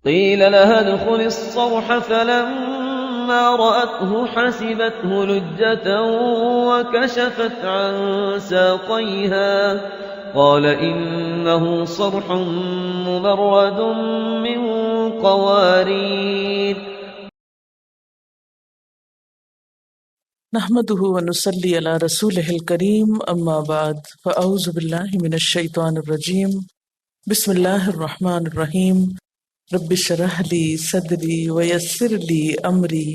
قيل لها ادخل الصرح فلما رأته حسبته لجة وكشفت عن ساقيها قال إنه صرح ممرد من قوارير نحمده ونصلي على رسوله الكريم اما بعد فاعوذ بالله من الشيطان الرجيم بسم الله الرحمن الرحيم رب اشرح لي صدري ويسر لي امري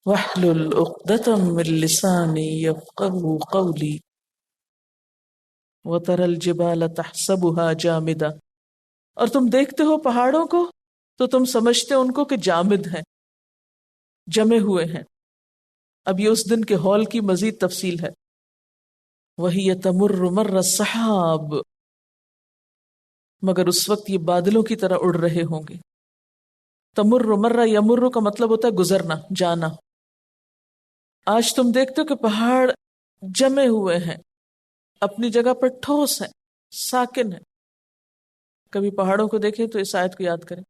واحلل عقدة من لساني يفقهوا قولي وترى الجبال تحسبها جامدة، اور تم دیکھتے ہو پہاڑوں کو تو تم سمجھتے ان کو کہ جامد ہیں، جمے ہوئے ہیں۔ اب یہ اس دن کے ہول کی مزید تفصیل ہے۔ وَهِيَ تَمُرُّ مَرَّ السَّحَابِ، مگر اس وقت یہ بادلوں کی طرح اڑ رہے ہوں گے۔ تمر مرہ یمر کا مطلب ہوتا ہے گزرنا، جانا۔ آج تم دیکھتے ہو کہ پہاڑ جمے ہوئے ہیں، اپنی جگہ پر ٹھوس ہیں، ساکن ہیں۔ کبھی پہاڑوں کو دیکھیں تو اس آیت کو یاد کریں۔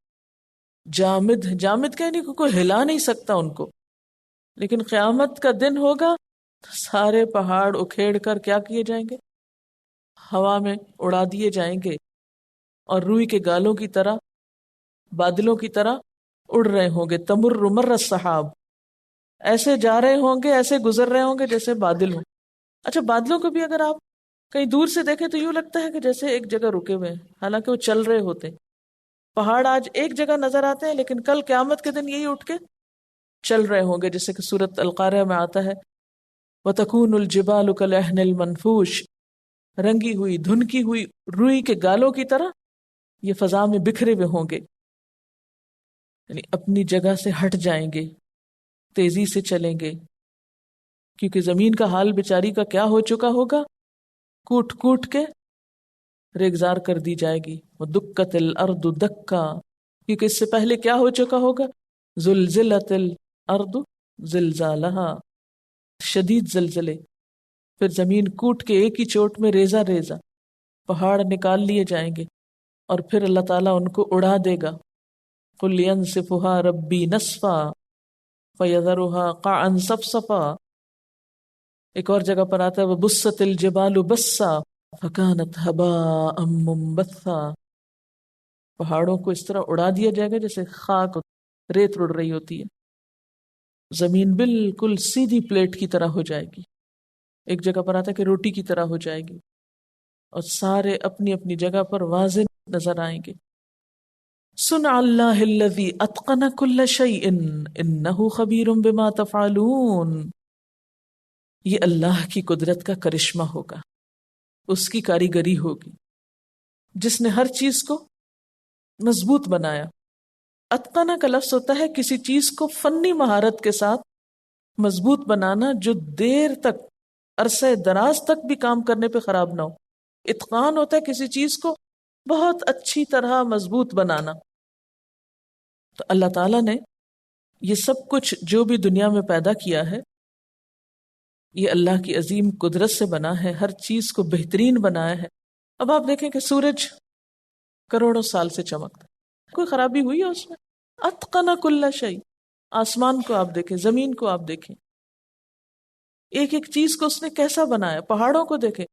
جامد ہیں، جامد کہنے کو کوئی ہلا نہیں سکتا ان کو، لیکن قیامت کا دن ہوگا تو سارے پہاڑ اکھیڑ کر کیا کیے جائیں گے؟ ہوا میں اڑا دیے جائیں گے، اور روئی کے گالوں کی طرح، بادلوں کی طرح اڑ رہے ہوں گے۔ تمر مر السحاب، ایسے جا رہے ہوں گے، ایسے گزر رہے ہوں گے جیسے بادل ہوں۔ اچھا، بادلوں کو بھی اگر آپ کہیں دور سے دیکھیں تو یوں لگتا ہے کہ جیسے ایک جگہ رکے ہوئے ہیں، حالانکہ وہ چل رہے ہوتے ہیں۔ پہاڑ آج ایک جگہ نظر آتے ہیں، لیکن کل قیامت کے دن یہی اٹھ کے چل رہے ہوں گے، جیسے کہ سورۃ القاریہ میں آتا ہے وَتَكُونُ الْجِبَالُ كَالْعِهْنِ الْمَنْفُوشِ، رنگی ہوئی دھنکی ہوئی روئی کے گالوں کی طرح یہ فضا میں بکھرے ہوئے ہوں گے، یعنی اپنی جگہ سے ہٹ جائیں گے، تیزی سے چلیں گے، کیونکہ زمین کا حال بیچاری کا کیا ہو چکا ہوگا، کوٹ کوٹ کے ریگزار کر دی جائے گی۔ وَدُكَّتِ الْأَرْضُ دَكَّا، کیونکہ اس سے پہلے کیا ہو چکا ہوگا، زُلْزِلَتِ الْأَرْضُ زِلْزَالَهَا، شدید زلزلے، پھر زمین کوٹ کے ایک ہی چوٹ میں ریزہ ریزہ پہاڑ نکال لیے جائیں گے، اور پھر اللہ تعالیٰ ان کو اڑا دے گا۔ قُلْ يَنْسِفُهَا رَبِّي نَسْفًا فَيَذَرُهَا قَعًا صَفْصَفًا۔ ایک اور جگہ پر آتا ہے وَبُسَّتِ الْجِبَالُ بَسًّا فَكَانَتْ هَبَاءً مُنبَثًّا، پہاڑوں کو اس طرح اڑا دیا جائے گا جیسے خاک ریت اڑ رہی ہوتی ہے، زمین بالکل سیدھی پلیٹ کی طرح ہو جائے گی۔ ایک جگہ پر آتا ہے کہ روٹی کی طرح ہو جائے گی، اور سارے اپنی اپنی جگہ پر واضح نظر آئیں گے۔ صنع اللہ الذی اتقن کل شیء انہ خبیر بما تفعلون، یہ اللہ کی قدرت کا کرشمہ ہوگا، اس کی کاریگری ہوگی، جس نے ہر چیز کو مضبوط بنایا۔ اتقنا کا لفظ ہوتا ہے کسی چیز کو فنی مہارت کے ساتھ مضبوط بنانا، جو دیر تک، عرصہ دراز تک بھی کام کرنے پہ خراب نہ ہو۔ اتقان ہوتا ہے کسی چیز کو بہت اچھی طرح مضبوط بنانا۔ تو اللہ تعالیٰ نے یہ سب کچھ جو بھی دنیا میں پیدا کیا ہے، یہ اللہ کی عظیم قدرت سے بنا ہے، ہر چیز کو بہترین بنایا ہے۔ اب آپ دیکھیں کہ سورج کروڑوں سال سے چمکتا ہے، کوئی خرابی ہوئی ہے اس میں؟ اتقن کل شیء، آسمان کو آپ دیکھیں، زمین کو آپ دیکھیں، ایک ایک چیز کو اس نے کیسا بنایا۔ پہاڑوں کو دیکھیں،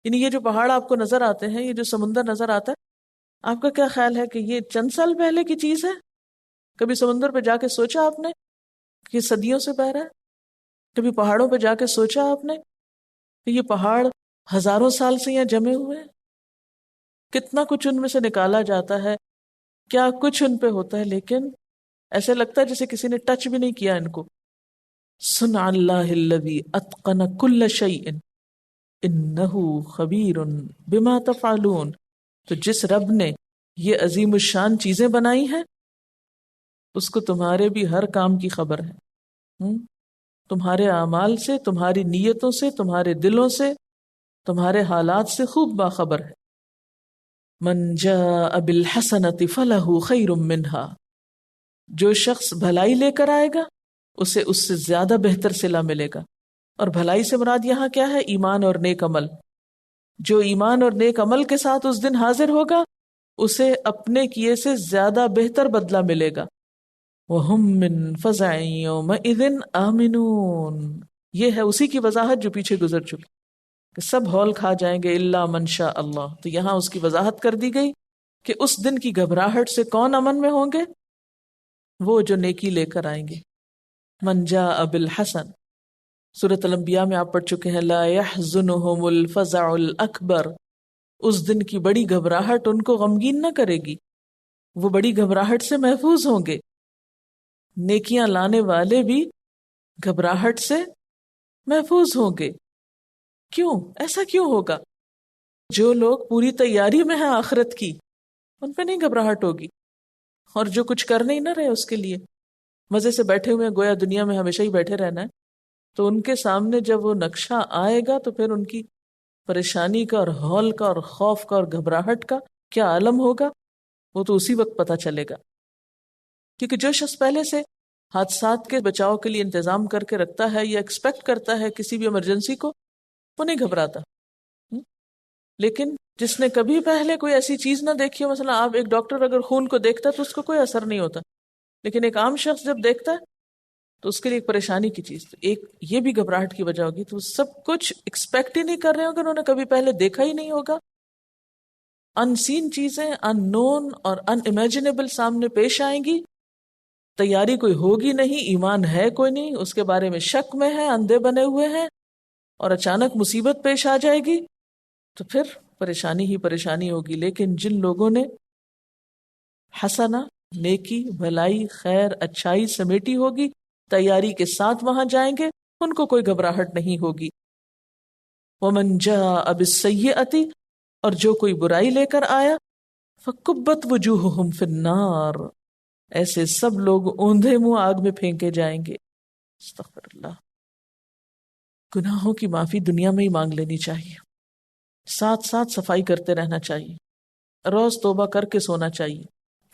یعنی یہ جو پہاڑ آپ کو نظر آتے ہیں، یہ جو سمندر نظر آتا ہے، آپ کا کیا خیال ہے کہ یہ چند سال پہلے کی چیز ہے؟ کبھی سمندر پہ جا کے سوچا آپ نے کہ یہ صدیوں سے بہ رہا ہے؟ کبھی پہاڑوں پہ جا کے سوچا آپ نے کہ یہ پہاڑ ہزاروں سال سے یہاں جمے ہوئے ہیں؟ کتنا کچھ ان میں سے نکالا جاتا ہے، کیا کچھ ان پہ ہوتا ہے، لیکن ایسے لگتا ہے جیسے کسی نے ٹچ بھی نہیں کیا ان کو۔ صنع اللہ الذی اتقن کل شیء انہ خبیر بما تفعلون، تو جس رب نے یہ عظیم الشان چیزیں بنائی ہیں، اس کو تمہارے بھی ہر کام کی خبر ہے، تمہارے اعمال سے، تمہاری نیتوں سے، تمہارے دلوں سے، تمہارے حالات سے خوب باخبر ہے۔ من جاء بالحسنۃ فلہ خیر منہا، جو شخص بھلائی لے کر آئے گا اسے اس سے زیادہ بہتر صلہ ملے گا۔ اور بھلائی سے مراد یہاں کیا ہے؟ ایمان اور نیک عمل۔ جو ایمان اور نیک عمل کے ساتھ اس دن حاضر ہوگا اسے اپنے کیے سے زیادہ بہتر بدلہ ملے گا. وَهُم مِّن فَزَعٍ يَوْمَئِذٍ آمِنُونَ. یہ ہے اسی کی وضاحت جو پیچھے گزر چکی کہ سب ہول کھا جائیں گے الا من شاء اللہ. تو یہاں اس کی وضاحت کر دی گئی کہ اس دن کی گھبراہٹ سے کون امن میں ہوں گے؟ وہ جو نیکی لے کر آئیں گے. من جاء بالحسن، سورۃ الانبیاء میں آپ پڑھ چکے ہیں، لا يحزنهم الفزع الاکبر. اس دن کی بڑی گھبراہٹ ان کو غمگین نہ کرے گی، وہ بڑی گھبراہٹ سے محفوظ ہوں گے. نیکیاں لانے والے بھی گھبراہٹ سے محفوظ ہوں گے. کیوں ایسا کیوں ہوگا؟ جو لوگ پوری تیاری میں ہیں آخرت کی، ان پہ نہیں گھبراہٹ ہوگی، اور جو کچھ کر نہیں نہ رہے اس کے لیے مزے سے بیٹھے ہوئے گویا دنیا میں ہمیشہ ہی بیٹھے رہنا ہے، تو ان کے سامنے جب وہ نقشہ آئے گا تو پھر ان کی پریشانی کا اور ہول کا اور خوف کا اور گھبراہٹ کا کیا عالم ہوگا، وہ تو اسی وقت پتہ چلے گا. کیونکہ جو شخص پہلے سے حادثات کے بچاؤ کے لیے انتظام کر کے رکھتا ہے یا ایکسپیکٹ کرتا ہے کسی بھی ایمرجنسی کو، وہ نہیں گھبراتا. لیکن جس نے کبھی پہلے کوئی ایسی چیز نہ دیکھی ہو، مثلا آپ ایک ڈاکٹر اگر خون کو دیکھتا ہے تو اس کو کوئی اثر نہیں ہوتا، لیکن ایک عام شخص جب دیکھتا ہے تو اس کے لیے ایک پریشانی کی چیز، ایک یہ بھی گھبراہٹ کی وجہ ہوگی. تو سب کچھ ایکسپیکٹ ہی نہیں کر رہے ہوں گے، انہوں نے کبھی پہلے دیکھا ہی نہیں ہوگا. ان سین چیزیں، ان نون اور ان امیجنیبل سامنے پیش آئیں گی. تیاری کوئی ہوگی نہیں، ایمان ہے کوئی نہیں، اس کے بارے میں شک میں ہے، اندھے بنے ہوئے ہیں، اور اچانک مصیبت پیش آ جائے گی تو پھر پریشانی ہی پریشانی ہوگی. لیکن جن لوگوں نے حسنہ، نیکی، بھلائی، خیر، اچھائی سمیٹی ہوگی، تیاری کے ساتھ وہاں جائیں گے، ان کو کوئی گھبراہٹ نہیں ہوگی. وَمَن جَاءَ بِالسَّيِّئَةِ، اور جو کوئی برائی لے کر آیا، فَكُبَّتْ وُجُوهُهُمْ فِي النَّارِ، ایسے سب لوگ اوندھے منہ آگ میں پھینکے جائیں گے. استغفر اللہ. گناہوں کی معافی دنیا میں ہی مانگ لینی چاہیے، ساتھ ساتھ صفائی کرتے رہنا چاہیے، روز توبہ کر کے سونا چاہیے.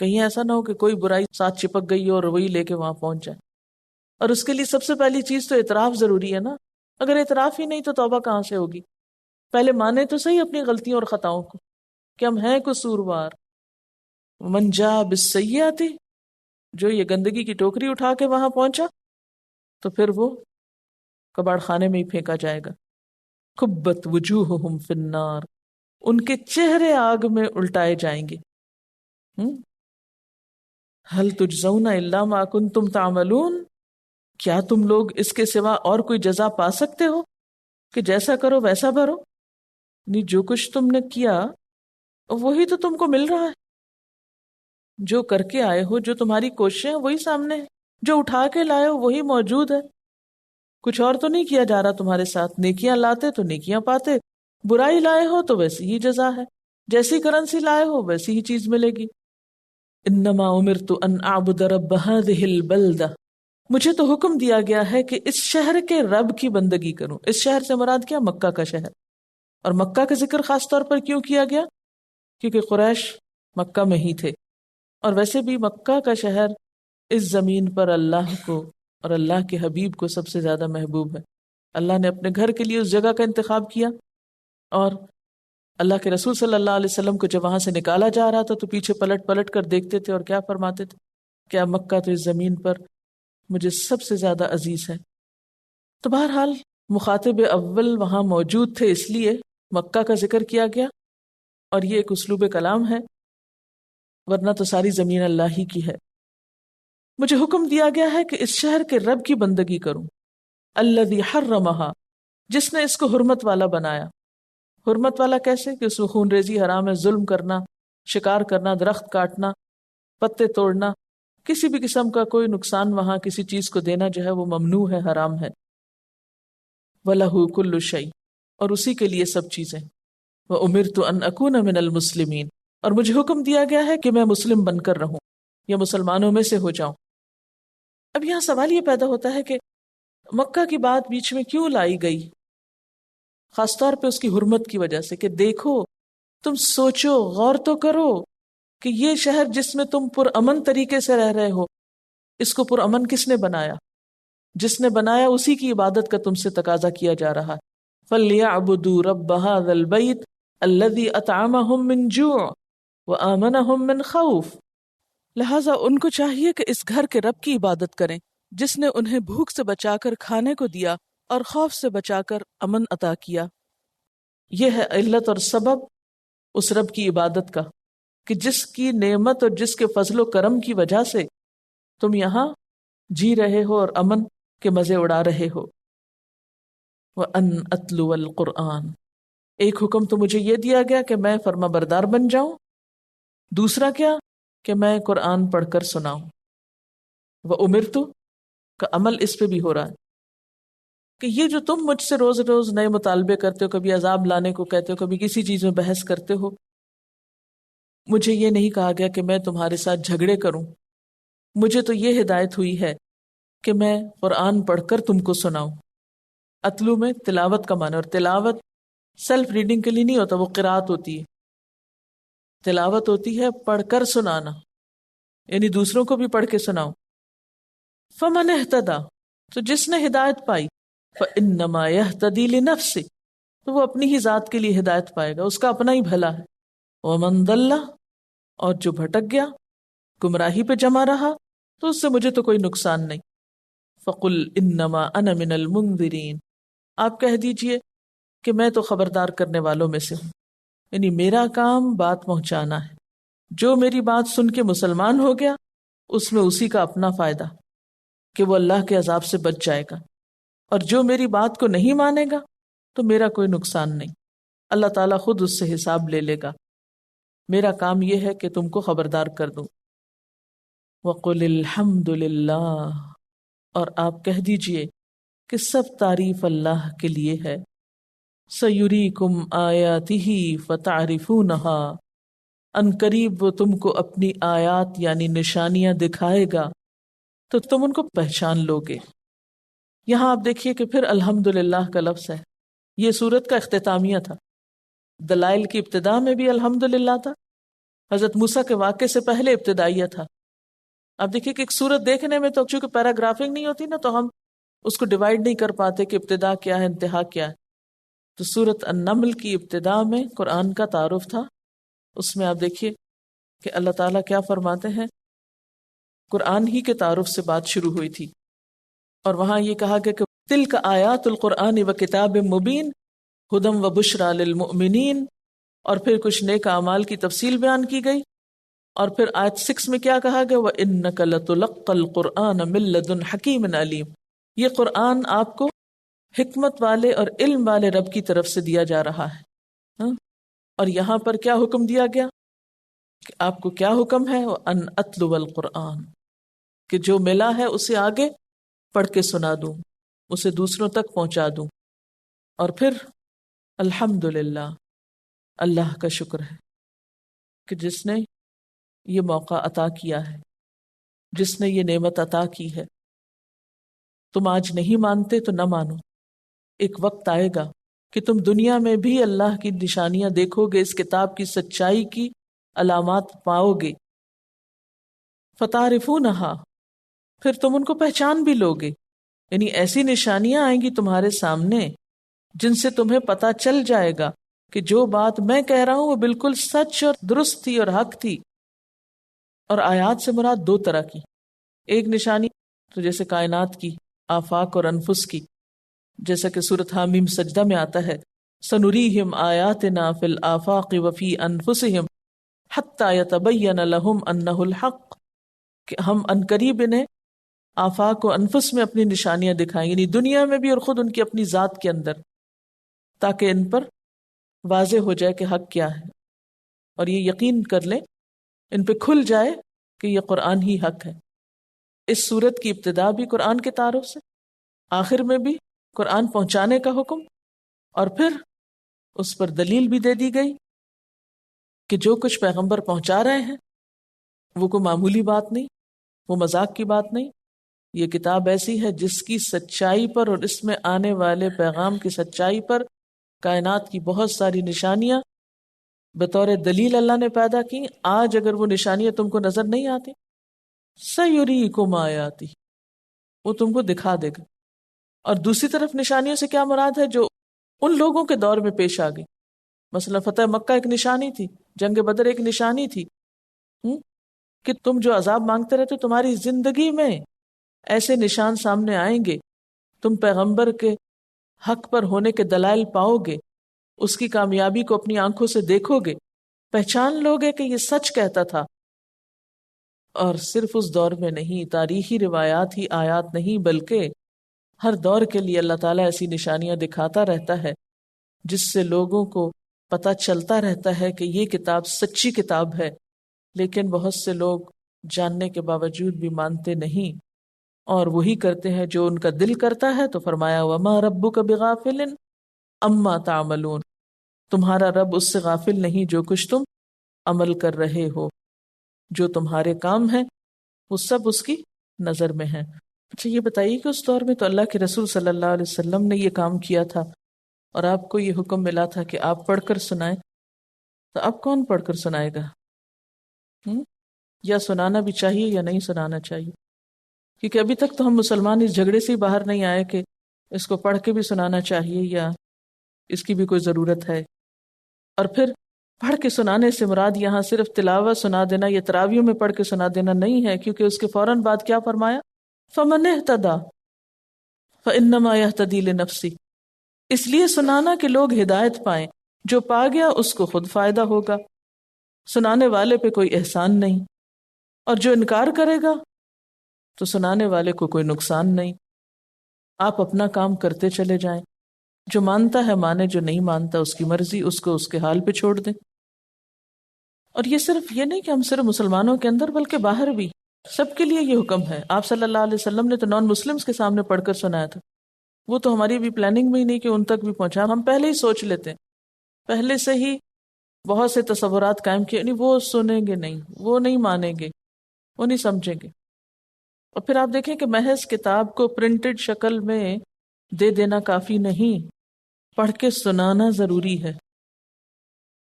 کہیں ایسا نہ ہو کہ کوئی برائی ساتھ چپک گئی اور وہی لے کے وہاں پہنچ جائے. اور اس کے لیے سب سے پہلی چیز تو اعتراف ضروری ہے نا. اگر اعتراف ہی نہیں تو توبہ کہاں سے ہوگی؟ پہلے مانے تو صحیح اپنی غلطیوں اور خطاؤں کو کہ ہم ہیں قصوروار. من جاء بالسیئۃ، جو یہ گندگی کی ٹوکری اٹھا کے وہاں پہنچا تو پھر وہ کباڑ خانے میں ہی پھینکا جائے گا. کبت وجوہہم فی النار، ان کے چہرے آگ میں الٹائے جائیں گے. ہل تجزون الا ما کنتم تعملون، کیا تم لوگ اس کے سوا اور کوئی جزا پا سکتے ہو کہ جیسا کرو ویسا بھرو؟ جو کچھ تم نے کیا وہی تو تم کو مل رہا ہے. جو کر کے آئے ہو، جو تمہاری کوششیں وہی سامنے ہے، جو اٹھا کے لائے ہو وہی موجود ہے. کچھ اور تو نہیں کیا جا رہا تمہارے ساتھ. نیکیاں لاتے تو نیکیاں پاتے، برائی لائے ہو تو ویسی ہی جزا ہے، جیسی کرنسی لائے ہو ویسی ہی چیز ملے گی. انما امرت ان اعبد رب هذه البلدہ، مجھے تو حکم دیا گیا ہے کہ اس شہر کے رب کی بندگی کروں. اس شہر سے مراد کیا؟ مکہ کا شہر. اور مکہ کا ذکر خاص طور پر کیوں کیا گیا؟ کیونکہ قریش مکہ میں ہی تھے، اور ویسے بھی مکہ کا شہر اس زمین پر اللہ کو اور اللہ کے حبیب کو سب سے زیادہ محبوب ہے. اللہ نے اپنے گھر کے لیے اس جگہ کا انتخاب کیا، اور اللہ کے رسول صلی اللہ علیہ وسلم کو جب وہاں سے نکالا جا رہا تھا تو پیچھے پلٹ پلٹ کر دیکھتے تھے اور کیا فرماتے تھے؟ کیا مکہ تو اس زمین پر مجھے سب سے زیادہ عزیز ہے. تو بہرحال مخاطب اول وہاں موجود تھے، اس لیے مکہ کا ذکر کیا گیا، اور یہ ایک اسلوب کلام ہے، ورنہ تو ساری زمین اللہ ہی کی ہے. مجھے حکم دیا گیا ہے کہ اس شہر کے رب کی بندگی کروں. الذی حرمہا، جس نے اس کو حرمت والا بنایا. حرمت والا کیسے؟ کہ اس میں خون ریزی حرام ہے، ظلم کرنا، شکار کرنا، درخت کاٹنا، پتے توڑنا، کسی بھی قسم کا کوئی نقصان وہاں کسی چیز کو دینا جو ہے وہ ممنوع ہے، حرام ہے. وَلَهُ كُلُّ شَيْءٍ، اور اسی کے لیے سب چیزیں. وَأُمِرْتُ أَنْ أَكُونَ مِنَ الْمُسْلِمِينَ، اور مجھے حکم دیا گیا ہے کہ میں مسلم بن کر رہوں یا مسلمانوں میں سے ہو جاؤں. اب یہاں سوال یہ پیدا ہوتا ہے کہ مکہ کی بات بیچ میں کیوں لائی گئی؟ خاص طور پہ اس کی حرمت کی وجہ سے، کہ دیکھو، تم سوچو، غور تو کرو کہ یہ شہر جس میں تم پرامن طریقے سے رہ رہے ہو، اس کو پرامن کس نے بنایا؟ جس نے بنایا اسی کی عبادت کا تم سے تقاضا کیا جا رہا ہے. فَلْيَعْبُدُوا رَبَّ هَذَا الْبَيْتِ الَّذِي أَطْعَمَهُم مِّن جُوعٍ، وآمنہم من خوف، لہٰذا ان کو چاہیے کہ اس گھر کے رب کی عبادت کریں جس نے انہیں بھوک سے بچا کر کھانے کو دیا اور خوف سے بچا کر امن عطا کیا۔ یہ ہے علت اور سبب اس رب کی عبادت کا کہ جس کی نعمت اور جس کے فضل و کرم کی وجہ سے تم یہاں جی رہے ہو اور امن کے مزے اڑا رہے ہو۔ وَأَنْ أَتْلُوَ الْقُرْآنَ، ایک حکم تو مجھے یہ دیا گیا کہ میں فرما بردار بن جاؤں، دوسرا کیا کہ میں قرآن پڑھ کر سناؤں۔ وَأُمِرْتُ کا عمل اس پہ بھی ہو رہا ہے کہ یہ جو تم مجھ سے روز روز نئے مطالبے کرتے ہو، کبھی عذاب لانے کو کہتے ہو، کبھی کسی چیز میں بحث کرتے ہو، مجھے یہ نہیں کہا گیا کہ میں تمہارے ساتھ جھگڑے کروں، مجھے تو یہ ہدایت ہوئی ہے کہ میں قرآن پڑھ کر تم کو سناؤں۔ اتلو میں تلاوت کا معنی، اور تلاوت سیلف ریڈنگ کے لیے نہیں ہوتا، وہ قرات ہوتی ہے۔ تلاوت ہوتی ہے پڑھ کر سنانا، یعنی دوسروں کو بھی پڑھ کے سناؤ۔ فمن اہتدی، تو جس نے ہدایت پائی، فانما یہتدی لنفسہ، تو وہ اپنی ہی ذات کے لیے ہدایت پائے گا، اس کا اپنا ہی بھلا ہے۔ ومن ضل، اور جو بھٹک گیا، گمراہی پہ جمع رہا، تو اس سے مجھے تو کوئی نقصان نہیں۔ فقل انما انا من المنذرین، آپ کہہ دیجئے کہ میں تو خبردار کرنے والوں میں سے ہوں، یعنی میرا کام بات پہنچانا ہے۔ جو میری بات سن کے مسلمان ہو گیا، اس میں اسی کا اپنا فائدہ کہ وہ اللہ کے عذاب سے بچ جائے گا، اور جو میری بات کو نہیں مانے گا تو میرا کوئی نقصان نہیں، اللہ تعالیٰ خود اس سے حساب لے لے گا۔ میرا کام یہ ہے کہ تم کو خبردار کر دوں۔ وَقُلِ الْحَمْدُ لِلَّهِ، اور آپ کہہ دیجئے کہ سب تعریف اللہ کے لیے ہے۔ سَيُرِيكُمْ آيَاتِهِ فَتَعْرِفُونَهَا، ان قریب وہ تم کو اپنی آیات یعنی نشانیاں دکھائے گا تو تم ان کو پہچان لوگے۔ یہاں آپ دیکھیے کہ پھر الحمدللہ کا لفظ ہے، یہ سورت کا اختتامیہ تھا۔ دلائل کی ابتدا میں بھی الحمدللہ تھا، حضرت موسیٰ کے واقعے سے پہلے ابتدائیہ تھا۔ آپ دیکھیے کہ ایک سورت دیکھنے میں تو چونکہ پیراگرافنگ نہیں ہوتی نا، تو ہم اس کو ڈیوائیڈ نہیں کر پاتے کہ ابتدا کیا ہے انتہا کیا ہے۔ تو سورت النمل کی ابتدا میں قرآن کا تعارف تھا، اس میں آپ دیکھیے کہ اللہ تعالیٰ کیا فرماتے ہیں، قرآن ہی کے تعارف سے بات شروع ہوئی تھی، اور وہاں یہ کہا گیا کہ تلک آیات القرآن و کتاب مبین ہدی و بشریٰ للمؤمنین، اور پھر کچھ نیک اعمال کی تفصیل بیان کی گئی، اور پھر آیت 6 میں کیا کہا گیا، وَإِنَّكَ لَتُلَقَّى الْقُرْآنَ مِن لَّدُنْ حَكِيمٍ عَلِيمٍ، یہ قرآن آپ کو حکمت والے اور علم والے رب کی طرف سے دیا جا رہا ہے۔ اور یہاں پر کیا حکم دیا گیا کہ آپ کو کیا حکم ہے، وَأَنْ أَتْلُوَ الْقُرْآنَ، کہ جو ملا ہے اسے آگے پڑھ کے سنا دوں، اسے دوسروں تک پہنچا دوں۔ اور پھر الحمدللہ، اللہ کا شکر ہے کہ جس نے یہ موقع عطا کیا ہے، جس نے یہ نعمت عطا کی ہے۔ تم آج نہیں مانتے تو نہ مانو، ایک وقت آئے گا کہ تم دنیا میں بھی اللہ کی نشانیاں دیکھو گے، اس کتاب کی سچائی کی علامات پاؤ گے۔ فَتَعْرِفُونَهَا، پھر تم ان کو پہچان بھی لوگے، یعنی ایسی نشانیاں آئیں گی تمہارے سامنے جن سے تمہیں پتا چل جائے گا کہ جو بات میں کہہ رہا ہوں وہ بالکل سچ اور درست تھی اور حق تھی۔ اور آیات سے مراد دو طرح کی، ایک نشانی تو جیسے کائنات کی، آفاق اور انفس کی، جیسا کہ سورۃ حامیم سجدہ میں آتا ہے، سنریہم آیاتنا فی الآفاق وفی انفسہم حتی یتبین لہم انہ الحق، کہ ہم عنقریب انہیں آفاق و انفس میں اپنی نشانیاں دکھائیں، یعنی دنیا میں بھی اور خود ان کی اپنی ذات کے اندر، تاکہ ان پر واضح ہو جائے کہ حق کیا ہے، اور یہ یقین کر لیں، ان پہ کھل جائے کہ یہ قرآن ہی حق ہے۔ اس سورت کی ابتدا بھی قرآن کے تعارف سے، آخر میں بھی قرآن پہنچانے کا حکم، اور پھر اس پر دلیل بھی دے دی گئی کہ جو کچھ پیغمبر پہنچا رہے ہیں وہ کوئی معمولی بات نہیں، وہ مذاق کی بات نہیں، یہ کتاب ایسی ہے جس کی سچائی پر اور اس میں آنے والے پیغام کی سچائی پر کائنات کی بہت ساری نشانیاں بطور دلیل اللہ نے پیدا کی۔ آج اگر وہ نشانیاں تم کو نظر نہیں آتی، سَيُرِيكُمْ آیاتِ، وہ تم کو دکھا دے گا۔ اور دوسری طرف نشانیوں سے کیا مراد ہے جو ان لوگوں کے دور میں پیش آ گئی، مثلا فتح مکہ ایک نشانی تھی جنگ بدر ایک نشانی تھی کہ تم جو عذاب مانگتے رہتے تمہاری زندگی میں ایسے نشان سامنے آئیں گے، تم پیغمبر کے حق پر ہونے کے دلائل پاؤ گے، اس کی کامیابی کو اپنی آنکھوں سے دیکھو گے، پہچان لو گے کہ یہ سچ کہتا تھا۔ اور صرف اس دور میں نہیں، تاریخی روایات ہی آیات نہیں، بلکہ ہر دور کے لیے اللہ تعالیٰ ایسی نشانیاں دکھاتا رہتا ہے جس سے لوگوں کو پتہ چلتا رہتا ہے کہ یہ کتاب سچی کتاب ہے، لیکن بہت سے لوگ جاننے کے باوجود بھی مانتے نہیں اور وہی کرتے ہیں جو ان کا دل کرتا ہے۔ تو فرمایا وَمَا رَبُّكَ بِغَافِلٍ عَمَّا تَعْمَلُونَ، تمہارا رب اس سے غافل نہیں جو کچھ تم عمل کر رہے ہو، جو تمہارے کام ہیں وہ سب اس کی نظر میں ہیں۔ اچھا یہ بتائیے کہ اس دور میں تو اللہ کے رسول صلی اللہ علیہ وسلم نے یہ کام کیا تھا اور آپ کو یہ حکم ملا تھا کہ آپ پڑھ کر سنائیں، تو اب کون پڑھ کر سنائے گا؟ یا سنانا بھی چاہیے یا نہیں سنانا چاہیے؟ کیونکہ ابھی تک تو ہم مسلمان اس جھگڑے سے ہی باہر نہیں آئے کہ اس کو پڑھ کے بھی سنانا چاہیے یا اس کی بھی کوئی ضرورت ہے۔ اور پھر پڑھ کے سنانے سے مراد یہاں صرف تلاوت سنا دینا یا تراویح میں پڑھ کے سنا دینا نہیں ہے، کیونکہ اس کے فوراً بعد کیا فرمایا؟ فَمَنِ اهْتَدَىٰ فَإِنَّمَا يَهْتَدِي لِنَفْسِهِ، اس لیے سنانا کہ لوگ ہدایت پائیں، جو پا گیا اس کو خود فائدہ ہوگا، سنانے والے پہ کوئی احسان نہیں، اور جو انکار کرے گا تو سنانے والے کو کوئی نقصان نہیں۔ آپ اپنا کام کرتے چلے جائیں، جو مانتا ہے مانے، جو نہیں مانتا اس کی مرضی، اس کو اس کے حال پہ چھوڑ دیں۔ اور یہ صرف یہ نہیں کہ ہم صرف مسلمانوں کے اندر بلکہ باہر بھی سب کے لیے یہ حکم ہے۔ آپ صلی اللہ علیہ وسلم نے تو نان مسلمز کے سامنے پڑھ کر سنایا تھا، وہ تو ہماری بھی پلاننگ میں ہی نہیں کہ ان تک بھی پہنچا، ہم پہلے ہی سوچ لیتے ہیں، پہلے سے ہی بہت سے تصورات قائم کیے، نہیں وہ سنیں گے، نہیں وہ نہیں مانیں گے، وہ نہیں سمجھیں گے۔ اور پھر آپ دیکھیں کہ محض کتاب کو پرنٹڈ شکل میں دے دینا کافی نہیں، پڑھ کے سنانا ضروری ہے۔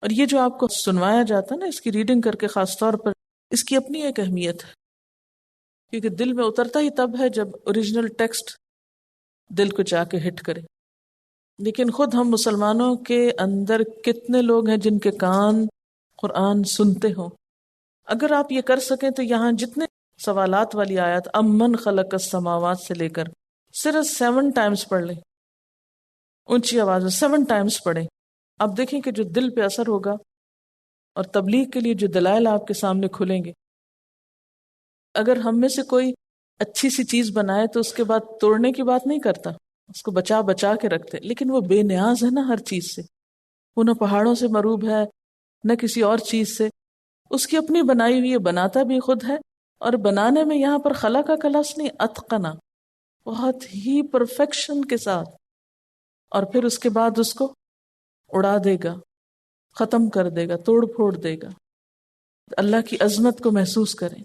اور یہ جو آپ کو سنوایا جاتا ہے نا، اس کی ریڈنگ کر کے خاص طور پر، اس کی اپنی ایک اہمیت ہے، کیونکہ دل میں اترتا ہی تب ہے جب اوریجنل ٹیکسٹ دل کو جا کے ہٹ کرے۔ لیکن خود ہم مسلمانوں کے اندر کتنے لوگ ہیں جن کے کان قرآن سنتے ہوں؟ اگر آپ یہ کر سکیں تو یہاں جتنے سوالات والی آیات امن خلق السماوات سے لے کر صرف 7 ٹائمز پڑھ لیں، اونچی آواز میں 7 ٹائمز پڑھیں، آپ دیکھیں کہ جو دل پہ اثر ہوگا، اور تبلیغ کے لیے جو دلائل آپ کے سامنے کھلیں گے۔ اگر ہم میں سے کوئی اچھی سی چیز بنائے تو اس کے بعد توڑنے کی بات نہیں کرتا، اس کو بچا بچا کے رکھتے، لیکن وہ بے نیاز ہے نا ہر چیز سے، وہ نہ پہاڑوں سے مروب ہے نہ کسی اور چیز سے، اس کی اپنی بنائی ہوئی ہے، بناتا بھی خود ہے، اور بنانے میں یہاں پر خلا کا کلس نہیں، اتقنا، بہت ہی پرفیکشن کے ساتھ، اور پھر اس کے بعد اس کو اڑا دے گا، ختم کر دے گا، توڑ پھوڑ دے گا۔ اللہ کی عظمت کو محسوس کریں۔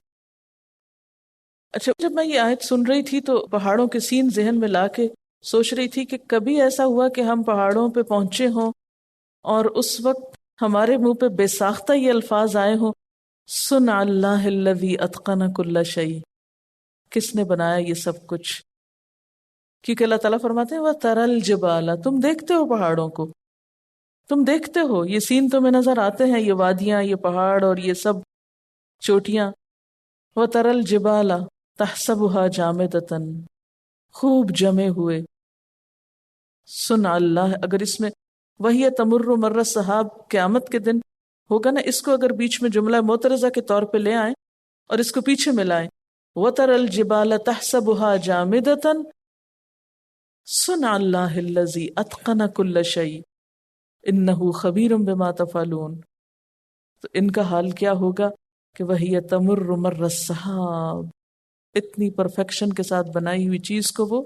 اچھا جب میں یہ آیت سن رہی تھی تو پہاڑوں کے سین ذہن میں لا کے سوچ رہی تھی کہ کبھی ایسا ہوا کہ ہم پہاڑوں پہ پہنچے ہوں اور اس وقت ہمارے منہ پہ بے ساختہ یہ الفاظ آئے ہوں، صنع اللہ الذی اتقن کل شیء، کس نے بنایا یہ سب کچھ؟ کیونکہ اللہ تعالیٰ فرماتے ہیں وَتَرَى الْجِبَالَ، تم دیکھتے ہو پہاڑوں کو، تم دیکھتے ہو، یہ سین تمہیں نظر آتے ہیں، یہ وادیاں، یہ پہاڑ اور یہ سب چوٹیاں۔ وَتَرَى الْجِبَالَ تَحْسَبُهَا جَامِدَةً، خوب جمے ہوئے۔ صنع اللہ، اگر اس میں وہی تمر مر السحاب قیامت کے دن ہوگا نا، اس کو اگر بیچ میں جملہ معترضہ کے طور پہ لے آئیں اور اس کو پیچھے ملائیں، وَتَرَى الْجِبَالَ تَحْسَبُهَا جَامِدَةً صنع اللہ الذی اتقن کل شیء انہ خبیر بما تفعلون۔ تو ان کا حال کیا ہوگا کہ وہی تمر مر السحاب، اتنی پرفیکشن کے ساتھ بنائی ہوئی چیز کو وہ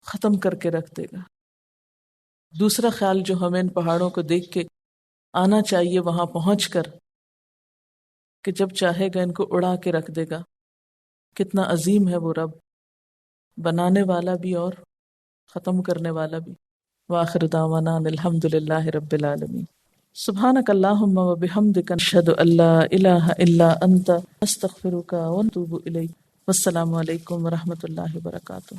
ختم کر کے رکھ دے گا۔ دوسرا خیال جو ہمیں ان پہاڑوں کو دیکھ کے آنا چاہیے وہاں پہنچ کر، کہ جب چاہے گا ان کو اڑا کے رکھ دے گا۔ کتنا عظیم ہے وہ رب، بنانے والا بھی اور ختم کرنے والا بھی۔ وآخر دعوانا الحمد للہ رب العالمین۔ سبحانک اللہم و بحمدک، اشہد ان لا الہ الا انت، استغفرک و اتوب الیک۔ والسلام علیکم ورحمۃ اللہ وبرکاتہ۔